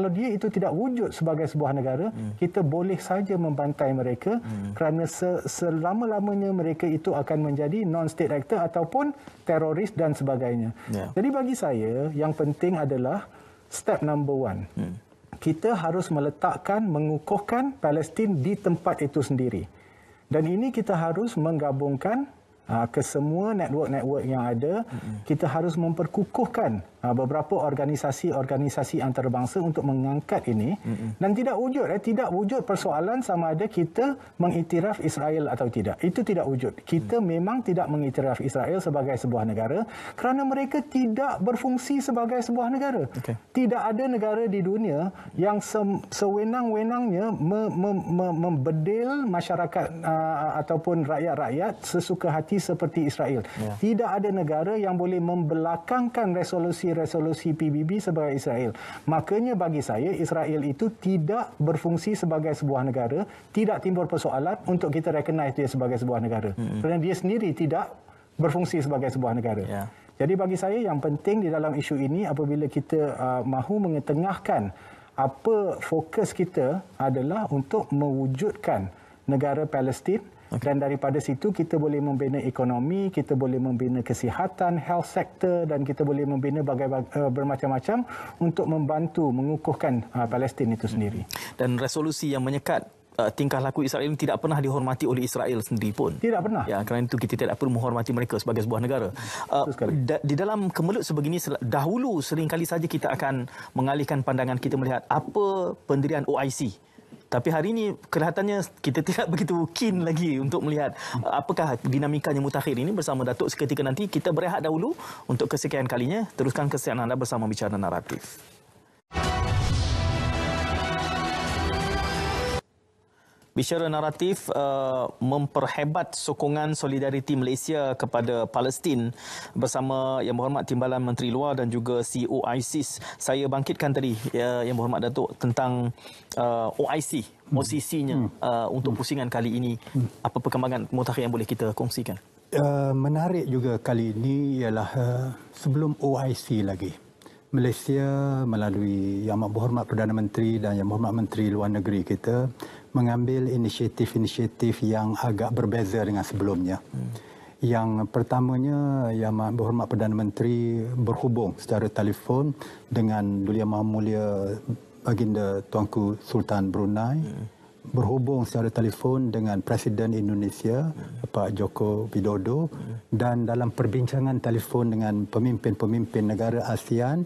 [SPEAKER 3] dia itu tidak wujud sebagai sebuah negara, kita boleh saja membantai mereka kerana selama-lamanya mereka itu akan menjadi non-state actor ataupun teroris dan sebagainya. Jadi bagi saya yang penting adalah step number 1. Kita harus meletakkan, mengukuhkan Palestin di tempat itu sendiri. Dan ini kita harus menggabungkan ke semua network-network yang ada. Kita harus memperkukuhkan beberapa organisasi-organisasi antarabangsa untuk mengangkat ini. Dan tidak wujud persoalan sama ada kita mengiktiraf Israel atau tidak. Itu tidak wujud. Kita memang tidak mengiktiraf Israel sebagai sebuah negara kerana mereka tidak berfungsi sebagai sebuah negara. Tidak ada negara di dunia yang sewenang-wenangnya membedil masyarakat ataupun rakyat-rakyat sesuka hati seperti Israel. Tidak ada negara yang boleh membelakangkan resolusi PBB sebagai Israel. Makanya bagi saya, Israel itu tidak berfungsi sebagai sebuah negara, tidak timbul persoalan untuk kita recognize dia sebagai sebuah negara. Kerana dia sendiri tidak berfungsi sebagai sebuah negara. Jadi bagi saya yang penting di dalam isu ini, apabila kita mahu mengetengahkan apa fokus kita adalah untuk mewujudkan negara Palestin. Dan daripada situ kita boleh membina ekonomi, kita boleh membina kesihatan, health sector, dan kita boleh membina bermacam-macam untuk membantu mengukuhkan Palestin itu sendiri.
[SPEAKER 1] Dan resolusi yang menyekat tingkah laku Israel ini tidak pernah dihormati oleh Israel sendiri pun.
[SPEAKER 3] Tidak pernah.
[SPEAKER 1] Ya, kerana itu kita tidak perlu menghormati mereka sebagai sebuah negara. Di dalam kemelut sebegini, dahulu seringkali saja kita akan mengalihkan pandangan kita melihat apa pendirian OIC. Tapi hari ini kelihatannya kita tidak begitu keen lagi untuk melihat apakah dinamikanya mutakhir ini. Bersama Datuk seketika nanti. Kita berehat dahulu untuk kesekian kalinya. Teruskan kesihatan anda bersama Bicara Naratif. Bicara Naratif memperhebat sokongan solidariti Malaysia kepada Palestin bersama Yang Berhormat Timbalan Menteri Luar dan juga CEO ISIS. Saya bangkitkan tadi Yang Berhormat Datuk tentang OIC-nya untuk pusingan kali ini. Apa perkembangan mutakhir yang boleh kita kongsikan?
[SPEAKER 2] Menarik juga kali ini ialah sebelum OIC lagi, Malaysia melalui Yang Berhormat Perdana Menteri dan Yang Berhormat Menteri Luar Negeri kita mengambil inisiatif-inisiatif yang agak berbeza dengan sebelumnya. Yang pertamanya, Yang Berhormat Perdana Menteri berhubung secara telefon dengan Duli Yang Maha Mulia Baginda Tuanku Sultan Brunei, berhubung secara telefon dengan Presiden Indonesia Pak Joko Widodo, dan dalam perbincangan telefon dengan pemimpin-pemimpin negara ASEAN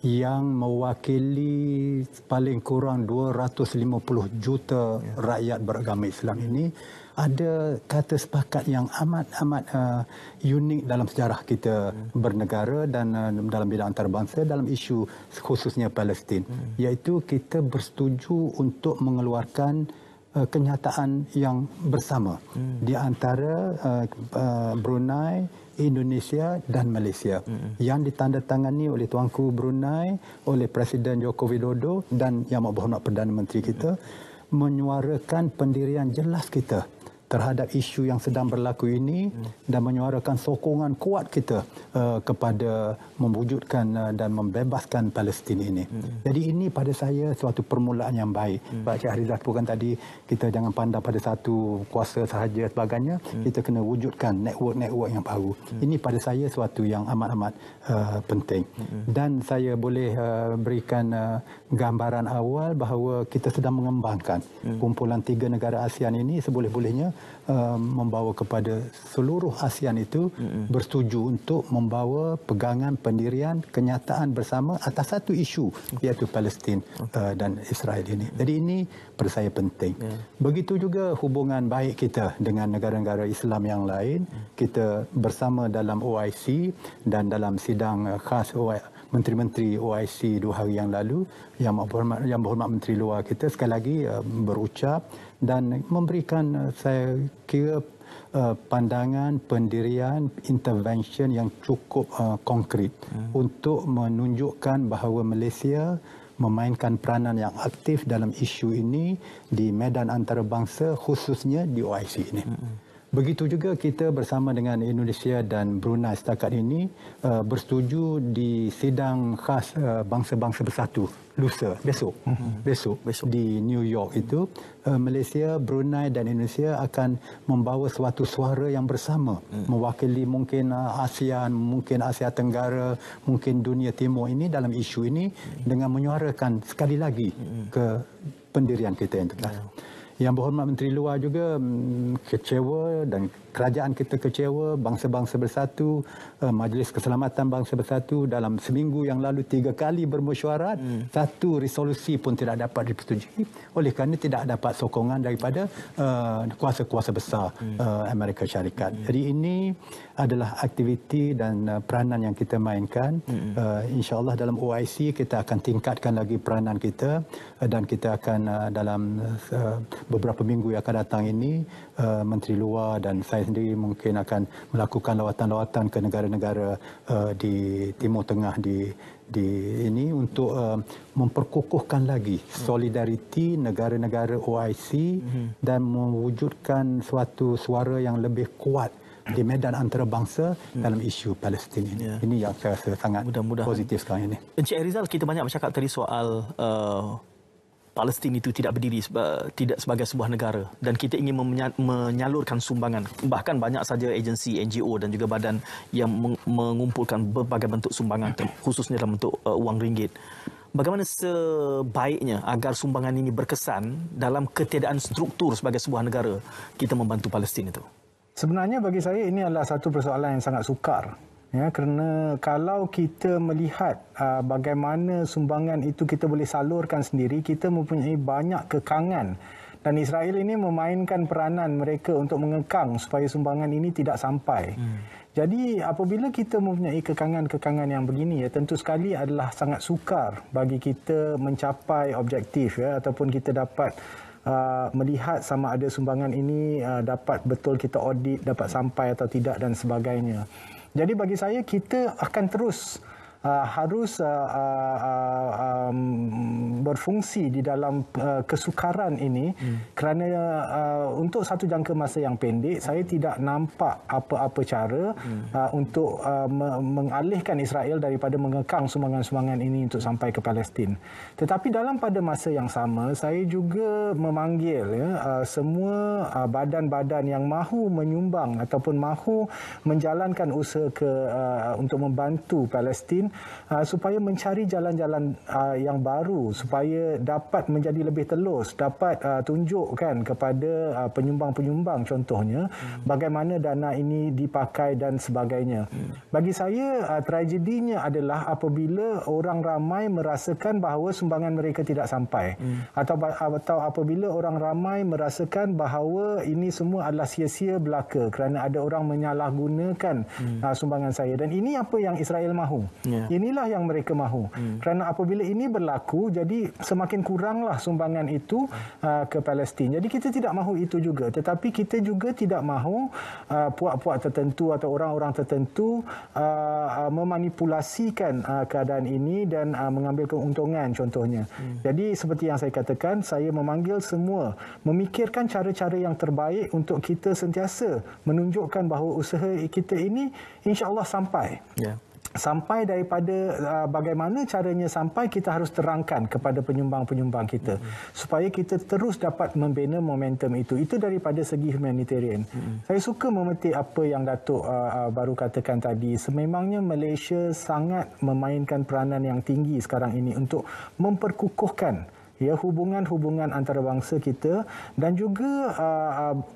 [SPEAKER 2] yang mewakili paling kurang 250 juta rakyat beragama Islam ini ada kata sepakat yang amat unik dalam sejarah kita bernegara dan dalam bidang antarabangsa dalam isu khususnya Palestin, iaitu kita bersetuju untuk mengeluarkan kenyataan yang bersama di antara Brunei, Indonesia dan Malaysia yang ditandatangani oleh Tuanku Brunei, oleh Presiden Joko Widodo dan Yang Berhormat Perdana Menteri kita, menyuarakan pendirian jelas kita terhadap isu yang sedang berlaku ini dan menyuarakan sokongan kuat kita kepada mewujudkan dan membebaskan Palestin ini. Jadi ini pada saya suatu permulaan yang baik. Pak Cik Harizal sebutkan tadi, kita jangan pandang pada satu kuasa sahaja sebagainya, kita kena wujudkan network-network yang baru. Ini pada saya suatu yang amat-amat penting. Dan saya boleh berikan gambaran awal bahawa kita sedang mengembangkan kumpulan 3 negara ASEAN ini seboleh-bolehnya membawa kepada seluruh ASEAN itu bersetuju untuk membawa pegangan pendirian kenyataan bersama atas satu isu, iaitu Palestin dan Israel ini. Jadi ini pada saya penting. Begitu juga hubungan baik kita dengan negara-negara Islam yang lain. Kita bersama dalam OIC dan dalam sidang khas Menteri-Menteri OIC 2 hari yang lalu, Yang Berhormat Menteri Luar kita sekali lagi berucap dan memberikan saya kira pandangan, pendirian, intervention yang cukup konkret untuk menunjukkan bahawa Malaysia memainkan peranan yang aktif dalam isu ini di medan antarabangsa, khususnya di OIC ini. Begitu juga kita bersama dengan Indonesia dan Brunei setakat ini bersetuju di sidang khas bangsa-bangsa bersatu lusa, besok di New York itu, Malaysia, Brunei dan Indonesia akan membawa suatu suara yang bersama, mewakili mungkin ASEAN, mungkin Asia Tenggara, mungkin dunia timur ini dalam isu ini dengan menyuarakan sekali lagi ke pendirian kita yang tegas. Yang Berhormat Menteri Luar juga kecewa dan kerajaan kita kecewa, bangsa-bangsa bersatu, Majlis Keselamatan Bangsa Bersatu dalam seminggu yang lalu 3 kali bermesyuarat, satu resolusi pun tidak dapat dipersetujui oleh kerana tidak dapat sokongan daripada kuasa-kuasa besar Amerika Syarikat. Jadi ini adalah aktiviti dan peranan yang kita mainkan. InsyaAllah dalam OIC kita akan tingkatkan lagi peranan kita dan kita akan dalam beberapa minggu yang akan datang ini Menteri Luar dan saya sendiri mungkin akan melakukan lawatan-lawatan ke negara-negara di Timur Tengah di ini untuk memperkukuhkan lagi solidariti negara-negara OIC dan mewujudkan suatu suara yang lebih kuat di medan antarabangsa dalam isu Palestin ini. Ini yang saya rasa sangat positif sekarang ini.
[SPEAKER 1] Encik Rizal, kita banyak bercakap tadi soal Palestin itu tidak berdiri tidak sebagai sebuah negara dan kita ingin menyalurkan sumbangan. Bahkan banyak saja agensi NGO dan juga badan yang mengumpulkan berbagai bentuk sumbangan, khususnya dalam bentuk wang ringgit. Bagaimana sebaiknya agar sumbangan ini berkesan dalam ketiadaan struktur sebagai sebuah negara kita membantu Palestin itu?
[SPEAKER 3] Sebenarnya bagi saya ini adalah satu persoalan yang sangat sukar. Ya, kerana kalau kita melihat bagaimana sumbangan itu kita boleh salurkan sendiri, kita mempunyai banyak kekangan. Dan Israel ini memainkan peranan mereka untuk mengekang supaya sumbangan ini tidak sampai. Jadi apabila kita mempunyai kekangan-kekangan yang begini, ya, tentu sekali adalah sangat sukar bagi kita mencapai objektif, ya, ataupun kita dapat melihat sama ada sumbangan ini dapat betul kita audit, dapat sampai atau tidak dan sebagainya. Jadi bagi saya kita akan terus harus berfungsi di dalam kesukaran ini kerana untuk satu jangka masa yang pendek saya tidak nampak apa-apa cara untuk mengalihkan Israel daripada mengekang sumbangan-sumbangan ini untuk sampai ke Palestin. Tetapi dalam pada masa yang sama saya juga memanggil, ya, semua badan-badan yang mahu menyumbang ataupun mahu menjalankan usaha untuk membantu Palestin Palestin supaya mencari jalan-jalan yang baru supaya dapat menjadi lebih telus, dapat tunjukkan kepada penyumbang-penyumbang contohnya bagaimana dana ini dipakai dan sebagainya. Bagi saya tragedinya adalah apabila orang ramai merasakan bahawa sumbangan mereka tidak sampai atau apabila orang ramai merasakan bahawa ini semua adalah sia-sia belaka kerana ada orang menyalahgunakan sumbangan saya, dan ini apa yang Israel mahu. Inilah yang mereka mahu. Kerana apabila ini berlaku, jadi semakin kuranglah sumbangan itu ke Palestin. Jadi kita tidak mahu itu juga, tetapi kita juga tidak mahu puak-puak tertentu atau orang-orang tertentu memanipulasikan keadaan ini dan mengambil keuntungan contohnya. Jadi seperti yang saya katakan, saya memanggil semua memikirkan cara-cara yang terbaik untuk kita sentiasa menunjukkan bahawa usaha kita ini insya-Allah sampai. Sampai daripada bagaimana caranya sampai, kita harus terangkan kepada penyumbang-penyumbang kita supaya kita terus dapat membina momentum itu. Itu daripada segi humanitarian. Saya suka memetik apa yang Datuk baru katakan tadi. Sememangnya Malaysia sangat memainkan peranan yang tinggi sekarang ini untuk memperkukuhkan hubungan-hubungan antarabangsa kita dan juga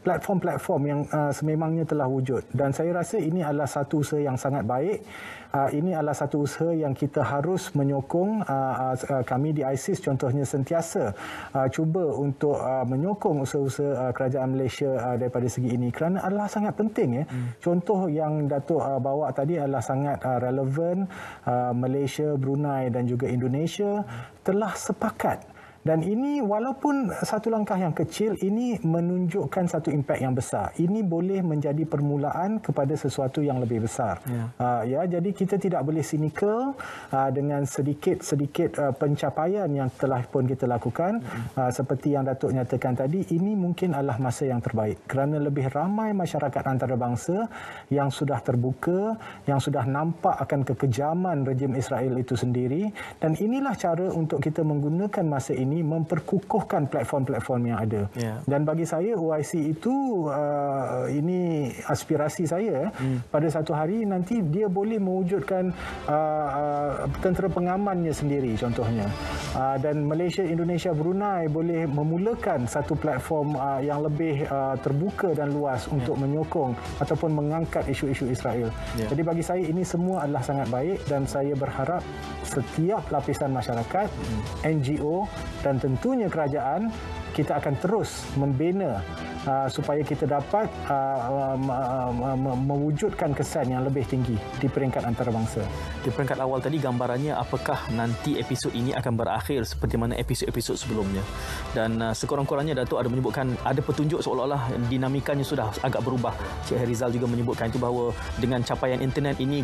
[SPEAKER 3] platform-platform yang sememangnya telah wujud. Dan saya rasa ini adalah satu usaha yang sangat baik. Ini adalah satu usaha yang kita harus menyokong. Kami di ISIS contohnya sentiasa cuba untuk menyokong usaha-usaha kerajaan Malaysia daripada segi ini kerana adalah sangat penting. Contoh yang Datuk bawa tadi adalah sangat relevan. Malaysia, Brunei dan juga Indonesia telah sepakat. Dan ini walaupun satu langkah yang kecil, ini menunjukkan satu impak yang besar. Ini boleh menjadi permulaan kepada sesuatu yang lebih besar. Jadi kita tidak boleh cynical dengan sedikit-sedikit pencapaian yang telah pun kita lakukan. Seperti yang Datuk nyatakan tadi, ini mungkin adalah masa yang terbaik. Kerana lebih ramai masyarakat antarabangsa yang sudah terbuka, yang sudah nampak akan kekejaman rejim Israel itu sendiri. Dan inilah cara untuk kita menggunakan masa ini memperkukuhkan platform-platform yang ada. Dan bagi saya OIC itu ini aspirasi saya pada satu hari nanti dia boleh mewujudkan tentera pengamannya sendiri contohnya. Dan Malaysia, Indonesia, Brunei boleh memulakan satu platform yang lebih terbuka dan luas untuk menyokong ataupun mengangkat isu-isu Israel. Jadi bagi saya ini semua adalah sangat baik dan saya berharap setiap lapisan masyarakat, NGO dan tentunya kerajaan, kita akan terus membina supaya kita dapat mewujudkan kesan yang lebih tinggi di peringkat antarabangsa.
[SPEAKER 1] Di peringkat awal tadi gambarannya apakah nanti episod ini akan berakhir seperti mana episod-episod sebelumnya. Dan sekurang-kurangnya Datuk ada menyebutkan ada petunjuk seolah-olah dinamikanya sudah agak berubah. Cik Herizal juga menyebutkan itu bahawa dengan capaian internet ini